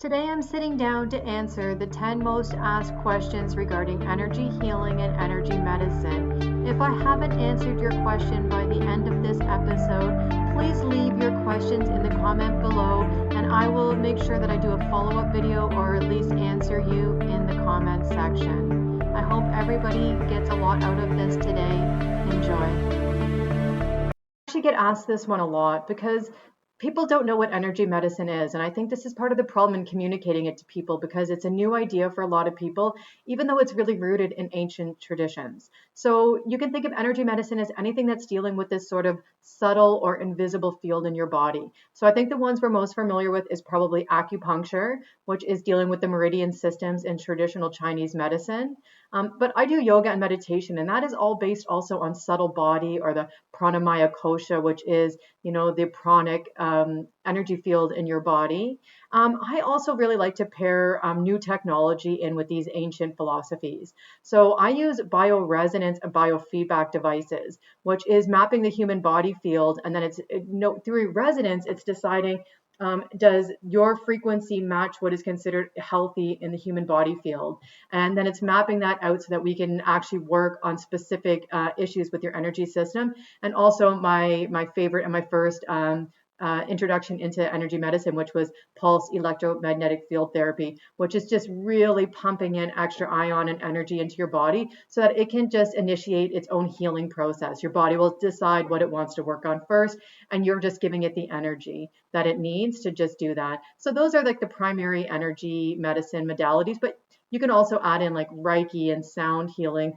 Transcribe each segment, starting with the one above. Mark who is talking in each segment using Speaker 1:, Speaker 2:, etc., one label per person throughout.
Speaker 1: Today I'm sitting down to answer the 10 most asked questions regarding energy healing and energy medicine. If I haven't answered your question by the end of this episode, please leave your questions in the comment below and I will make sure that I do a follow-up video or at least answer you in the comment section. I hope everybody gets a lot out of this today. Enjoy. I actually get asked this one a lot because people don't know what energy medicine is. And I think this is part of the problem in communicating it to people because it's a new idea for a lot of people, even though it's really rooted in ancient traditions. So you can think of energy medicine as anything that's dealing with this sort of subtle or invisible field in your body. So I think the ones we're most familiar with is probably acupuncture, which is dealing with the meridian systems in traditional Chinese medicine. But I do yoga and meditation, and that is all based also on subtle body or the pranamaya kosha, which is, the pranic energy field in your body. I also really like to pair new technology in with these ancient philosophies. So I use bioresonance and biofeedback devices, which is mapping the human body field, and then through resonance, it's deciding does your frequency match what is considered healthy in the human body field? And then it's mapping that out so that we can actually work on specific issues with your energy system. And also my favorite and my first introduction into energy medicine, which was pulse electromagnetic field therapy, which is just really pumping in extra ion and energy into your body so that it can just initiate its own healing process. Your body will decide what it wants to work on first, and you're just giving it the energy that it needs to just do that. So those are like the primary energy medicine modalities, but you can also add in like Reiki and sound healing,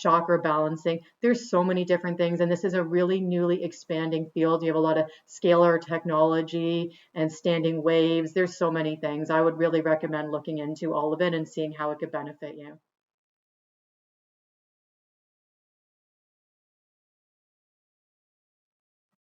Speaker 1: chakra balancing. There's so many different things, and this is a really newly expanding field. You have a lot of scalar technology and standing waves. There's so many things. I would really recommend looking into all of it and seeing how it could benefit you.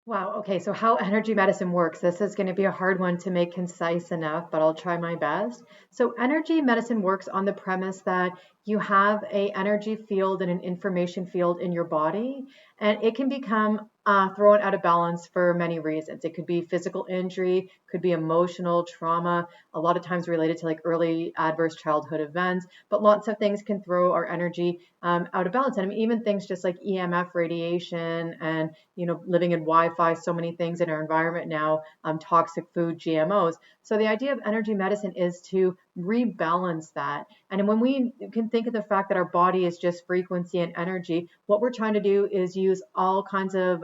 Speaker 1: Wow. Okay. So how energy medicine works. This is going to be a hard one to make concise enough, but I'll try my best. So energy medicine works on the premise that you have a energy field and an information field in your body, and it can become thrown out of balance for many reasons. It could be physical injury, could be emotional trauma, a lot of times related to like early adverse childhood events, but lots of things can throw our energy out of balance. And I mean, even things just like EMF radiation and living in Wi-Fi, so many things in our environment now, toxic food, GMOs. So the idea of energy medicine is to rebalance that. And when we can think of the fact that our body is just frequency and energy, what we're trying to do is use all kinds of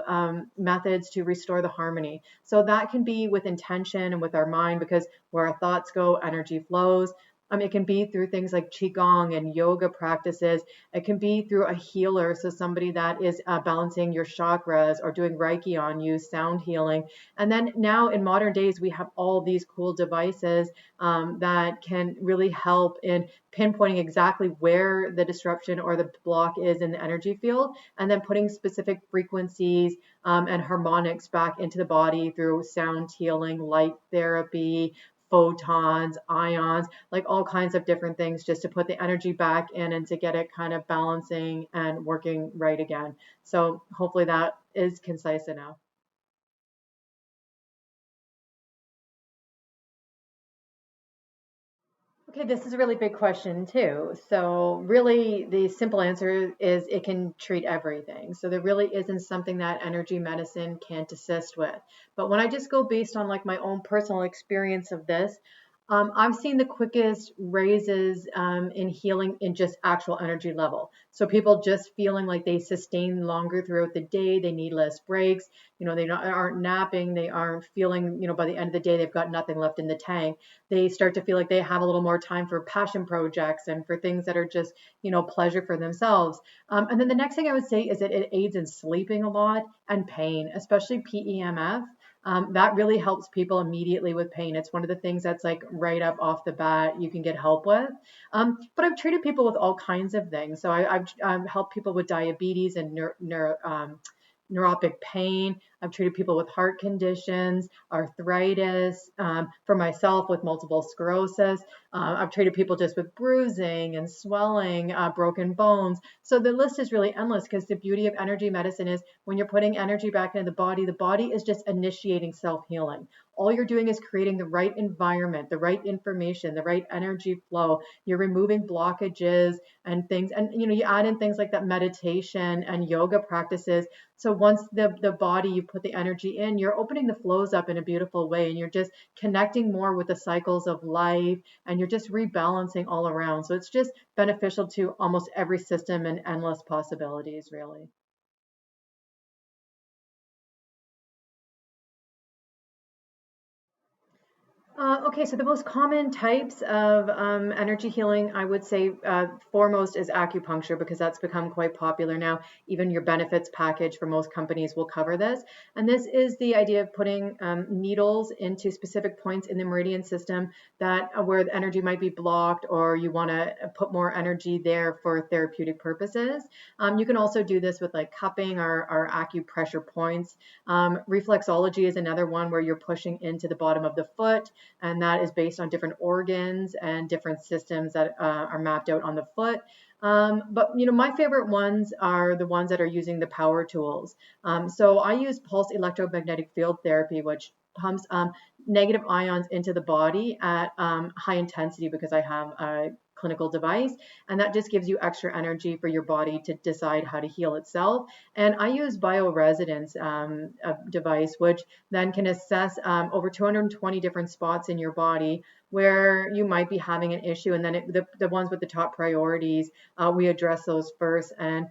Speaker 1: methods to restore the harmony. So that can be with intention and with our mind, because where our thoughts go, energy flows. It can be through things like Qigong and yoga practices. It can be through a healer, so somebody that is balancing your chakras or doing Reiki on you, sound healing. And then now in modern days, we have all these cool devices that can really help in pinpointing exactly where the disruption or the block is in the energy field, and then putting specific frequencies and harmonics back into the body through sound healing, light therapy, photons, ions, like all kinds of different things just to put the energy back in and to get it kind of balancing and working right again. So hopefully that is concise enough. Okay, this is a really big question too. So really the simple answer is it can treat everything. So there really isn't something that energy medicine can't assist with. But when I just go based on like my own personal experience of this, I've seen the quickest raises in healing in just actual energy level. So people just feeling like they sustain longer throughout the day, they need less breaks, aren't napping, they aren't feeling, by the end of the day, they've got nothing left in the tank. They start to feel like they have a little more time for passion projects and for things that are just, pleasure for themselves. And then the next thing I would say is that it aids in sleeping a lot and pain, especially PEMF. That really helps people immediately with pain. It's one of the things that's like right up off the bat you can get help with. But I've treated people with all kinds of things. So I've helped people with diabetes and neuropathic pain. I've treated people with heart conditions, arthritis, for myself with multiple sclerosis. I've treated people just with bruising and swelling, broken bones. So the list is really endless because the beauty of energy medicine is when you're putting energy back into the body is just initiating self-healing. all you're doing is creating the right environment, the right information, the right energy flow. You're removing blockages and things. And you add in things like that meditation and yoga practices. So once the body, you put the energy in, you're opening the flows up in a beautiful way, and you're just connecting more with the cycles of life, and you're just rebalancing all around. So it's just beneficial to almost every system and endless possibilities, really. Okay, so the most common types of energy healing, I would say foremost is acupuncture, because that's become quite popular now. Even your benefits package for most companies will cover this. And this is the idea of putting needles into specific points in the meridian system that where the energy might be blocked, or you want to put more energy there for therapeutic purposes. You can also do this with like cupping or acupressure points. Reflexology is another one where you're pushing into the bottom of the foot, and that is based on different organs and different systems that are mapped out on the foot. But my favorite ones are the ones that are using the power tools. So I use pulse electromagnetic field therapy, which pumps negative ions into the body at high intensity, because I have a clinical device, and that just gives you extra energy for your body to decide how to heal itself. And I use bioresonance a device, which then can assess over 220 different spots in your body where you might be having an issue. And then the ones with the top priorities, we address those first. And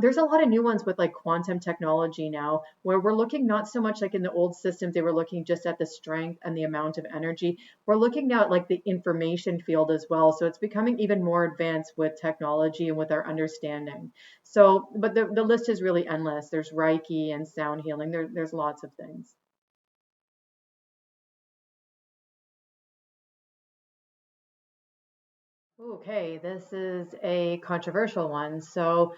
Speaker 1: there's a lot of new ones with like quantum technology now, where we're looking not so much like in the old systems, they were looking just at the strength and the amount of energy. We're looking now at like the information field as well. So it's becoming even more advanced with technology and with our understanding. So, but the list is really endless. There's Reiki and sound healing. There's lots of things. Okay, this is a controversial one. So,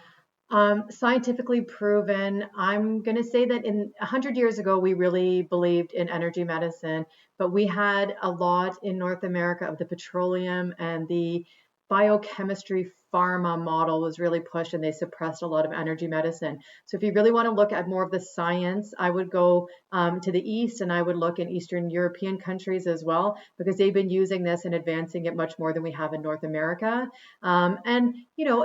Speaker 1: scientifically proven, I'm going to say that in 100 years ago, we really believed in energy medicine, but we had a lot in North America of the petroleum and the biochemistry pharma model was really pushed, and they suppressed a lot of energy medicine. So if you really want to look at more of the science, I would go to the East, and I would look in Eastern European countries as well, because they've been using this and advancing it much more than we have in North America. And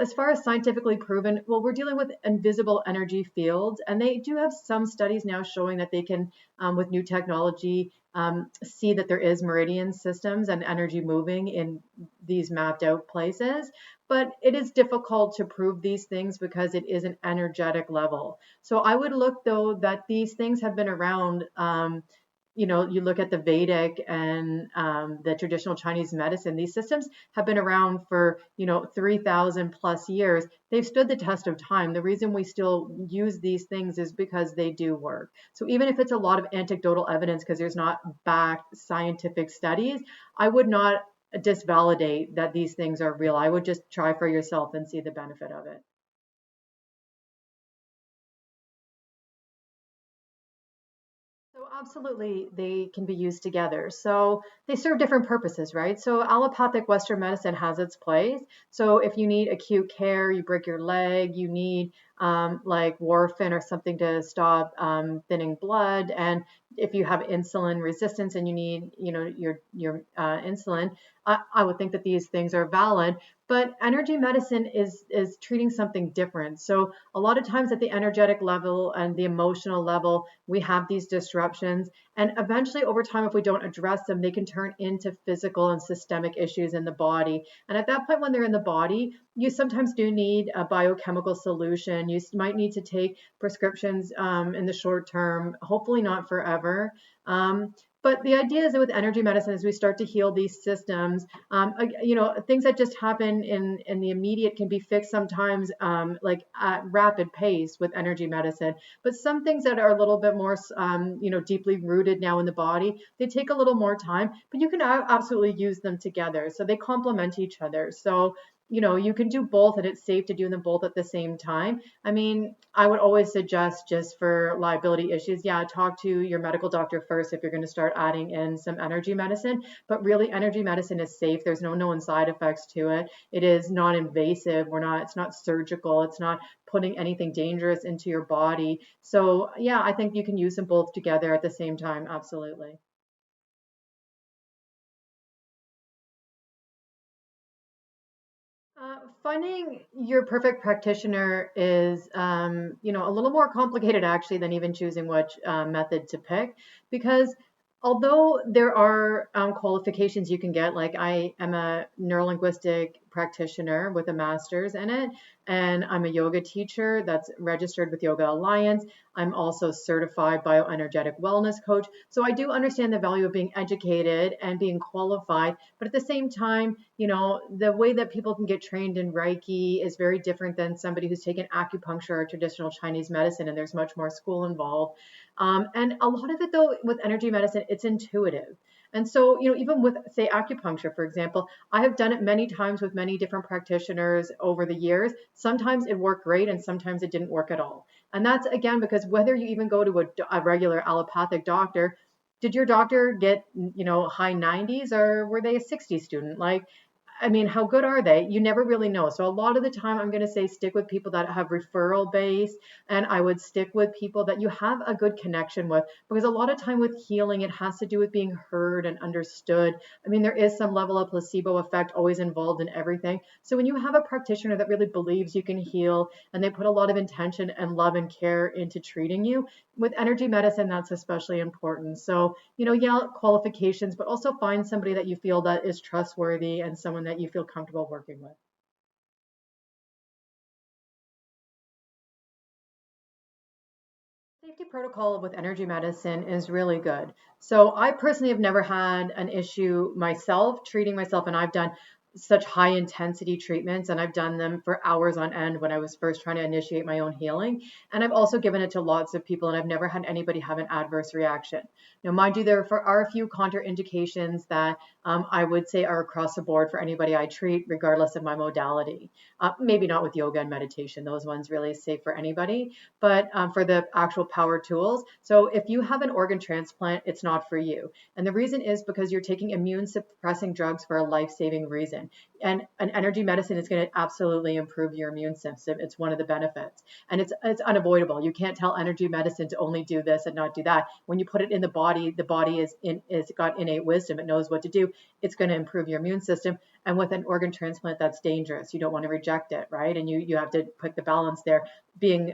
Speaker 1: as far as scientifically proven, well, we're dealing with invisible energy fields, and they do have some studies now showing that they can, with new technology, see that there is meridian systems and energy moving in these mapped out places. But it is difficult to prove these things because it is an energetic level. So I would look, though, that these things have been around. You look at the Vedic and the traditional Chinese medicine, these systems have been around for, 3,000 plus years. They've stood the test of time. The reason we still use these things is because they do work. So even if it's a lot of anecdotal evidence, because there's not backed scientific studies, I would not disvalidate that these things are real. I would just try for yourself and see the benefit of it. So absolutely, they can be used together. So they serve different purposes, right? So allopathic Western medicine has its place. So if you need acute care, you break your leg, you need like warfarin or something to stop thinning blood, and if you have insulin resistance and you need, your insulin, I would think that these things are valid. But energy medicine is treating something different. So a lot of times at the energetic level and the emotional level, we have these disruptions. And eventually, over time, if we don't address them, they can turn into physical and systemic issues in the body. And at that point, when they're in the body, you sometimes do need a biochemical solution. You might need to take prescriptions in the short term, hopefully not forever. But the idea is that with energy medicine, as we start to heal these systems, things that just happen in the immediate can be fixed sometimes, like at rapid pace with energy medicine. But some things that are a little bit more, deeply rooted now in the body, they take a little more time. But you can absolutely use them together, so they complement each other. So you can do both, and it's safe to do them both at the same time. I mean, I would always suggest, just for liability issues, yeah, talk to your medical doctor first if you're going to start adding in some energy medicine. But really, energy medicine is safe. There's no known side effects to it. It is non-invasive. It's not surgical. It's not putting anything dangerous into your body. So yeah, I think you can use them both together at the same time. Absolutely. Finding your perfect practitioner is, a little more complicated actually than even choosing which method to pick, because although there are qualifications you can get, like I am a neurolinguistic practitioner with a master's in it, and I'm a yoga teacher that's registered with Yoga Alliance. I'm also certified bioenergetic wellness coach. So I do understand the value of being educated and being qualified, but at the same time, the way that people can get trained in Reiki is very different than somebody who's taken acupuncture or traditional Chinese medicine, and there's much more school involved. And a lot of it, though, with energy medicine, it's intuitive. And so, even with, say, acupuncture, for example, I have done it many times with many different practitioners over the years. Sometimes it worked great, and sometimes it didn't work at all. And that's, again, because whether you even go to a regular allopathic doctor, did your doctor get, high 90s, or were they a 60 student? Like, I mean, how good are they? You never really know. So a lot of the time, I'm going to say stick with people that have referral base, and I would stick with people that you have a good connection with, because a lot of time with healing, it has to do with being heard and understood. I mean, there is some level of placebo effect always involved in everything. So when you have a practitioner that really believes you can heal, and they put a lot of intention and love and care into treating you, with energy medicine, that's especially important. So, yeah, qualifications, but also find somebody that you feel that is trustworthy and someone that you feel comfortable working with. Safety protocol with energy medicine is really good. So I personally have never had an issue myself treating myself, and I've done such high intensity treatments, and I've done them for hours on end when I was first trying to initiate my own healing. And I've also given it to lots of people, and I've never had anybody have an adverse reaction. Now, mind you, are a few contraindications that I would say are across the board for anybody I treat, regardless of my modality. Maybe not with yoga and meditation; those ones really safe for anybody, but for the actual power tools. So if you have an organ transplant, it's not for you. And the reason is because you're taking immune suppressing drugs for a life saving reason. And an energy medicine is going to absolutely improve your immune system. It's one of the benefits. And it's unavoidable. You can't tell energy medicine to only do this and not do that. When you put it in the body is got innate wisdom. It knows what to do. It's going to improve your immune system. And with an organ transplant, that's dangerous. You don't want to reject it, right? And you have to put the balance there. Being,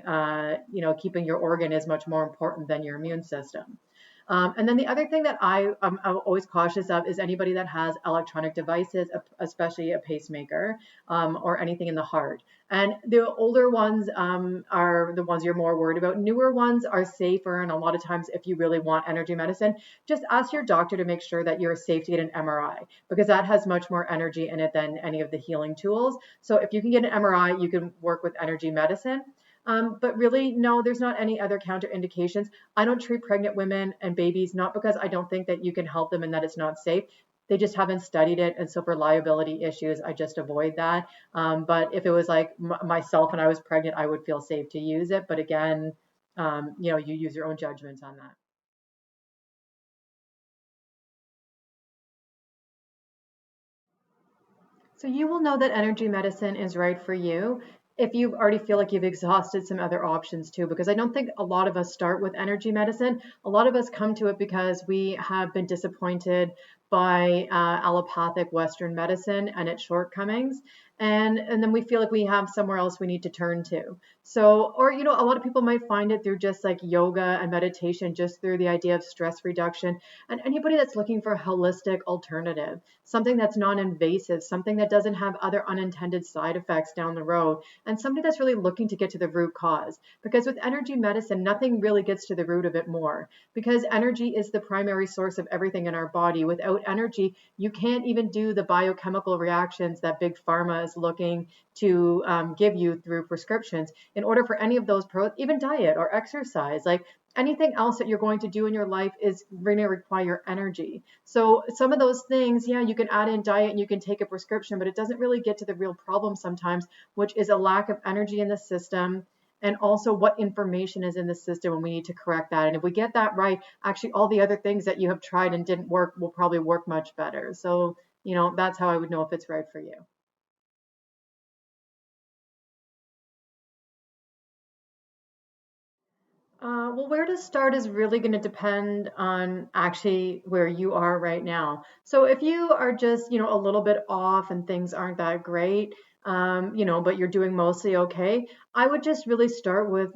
Speaker 1: keeping your organ is much more important than your immune system. And then the other thing that I'm always cautious of is anybody that has electronic devices, especially a pacemaker, or anything in the heart. And the older ones are the ones you're more worried about. Newer ones are safer. And a lot of times, if you really want energy medicine, just ask your doctor to make sure that you're safe to get an MRI, because that has much more energy in it than any of the healing tools. So if you can get an MRI, you can work with energy medicine. But really, no, there's not any other counterindications. I don't treat pregnant women and babies, not because I don't think that you can help them and that it's not safe. They just haven't studied it. And so for liability issues, I just avoid that. But if it was like myself and I was pregnant, I would feel safe to use it. But again, you use your own judgments on that. So you will know that energy medicine is right for you if you already feel like you've exhausted some other options too, because I don't think a lot of us start with energy medicine. A lot of us come to it because we have been disappointed by allopathic Western medicine and its shortcomings. And then we feel like we have somewhere else we need to turn to. So, or, a lot of people might find it through just like yoga and meditation, just through the idea of stress reduction. And anybody that's looking for a holistic alternative, something that's non-invasive, something that doesn't have other unintended side effects down the road, and somebody that's really looking to get to the root cause. Because with energy medicine, nothing really gets to the root of it more, because energy is the primary source of everything in our body. Without energy, you can't even do the biochemical reactions that big pharma is looking to give you through prescriptions. In order for any of those even diet or exercise, like anything else that you're going to do in your life is going to require energy. So some of those things, yeah, you can add in diet and you can take a prescription, but it doesn't really get to the real problem sometimes, which is a lack of energy in the system, and also what information is in the system, and we need to correct that. And if we get that right, actually all the other things that you have tried and didn't work will probably work much better. So, that's how I would know if it's right for you. Well, where to start is really going to depend on actually where you are right now. So if you are just, a little bit off and things aren't that great, but you're doing mostly okay, I would just really start with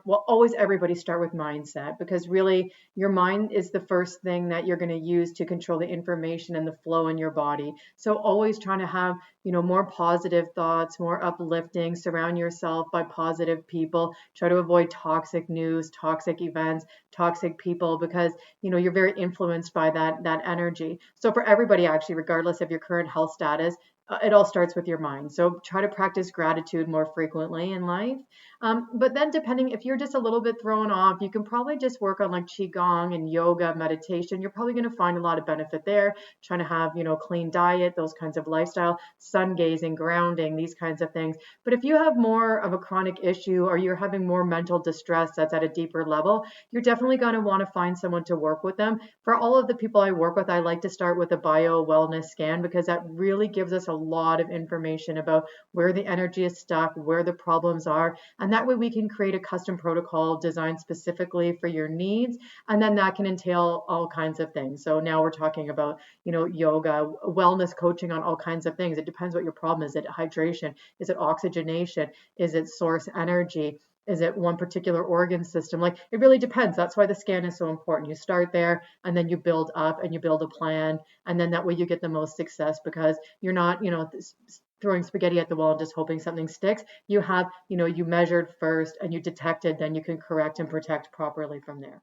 Speaker 1: always everybody start with mindset, because really your mind is the first thing that you're going to use to control the information and the flow in your body. So always trying to have, more positive thoughts, more uplifting, surround yourself by positive people, try to avoid toxic news, toxic events, toxic people, because, you're very influenced by that energy. So for everybody, actually, regardless of your current health status, it all starts with your mind. So try to practice gratitude more frequently in life. But then, depending if you're just a little bit thrown off, you can probably just work on like qigong and yoga, meditation. You're probably going to find a lot of benefit there. Trying to have, clean diet, those kinds of lifestyle, sun gazing, grounding, these kinds of things. But if you have more of a chronic issue, or you're having more mental distress that's at a deeper level, you're definitely going to want to find someone to work with them. For all of the people I work with, I like to start with a bio wellness scan, because that really gives us a lot of information about where the energy is stuck, where the problems are. And that way we can create a custom protocol designed specifically for your needs. And then that can entail all kinds of things. So now we're talking about, yoga, wellness coaching on all kinds of things. It depends what your problem is. Is it hydration? Is it oxygenation? Is it source energy? Is it one particular organ system? Like, it really depends. That's why the scan is so important. You start there and then you build up and you build a plan. And then that way you get the most success, because you're not, throwing spaghetti at the wall and just hoping something sticks. You have, you measured first and you detected, then you can correct and protect properly from there.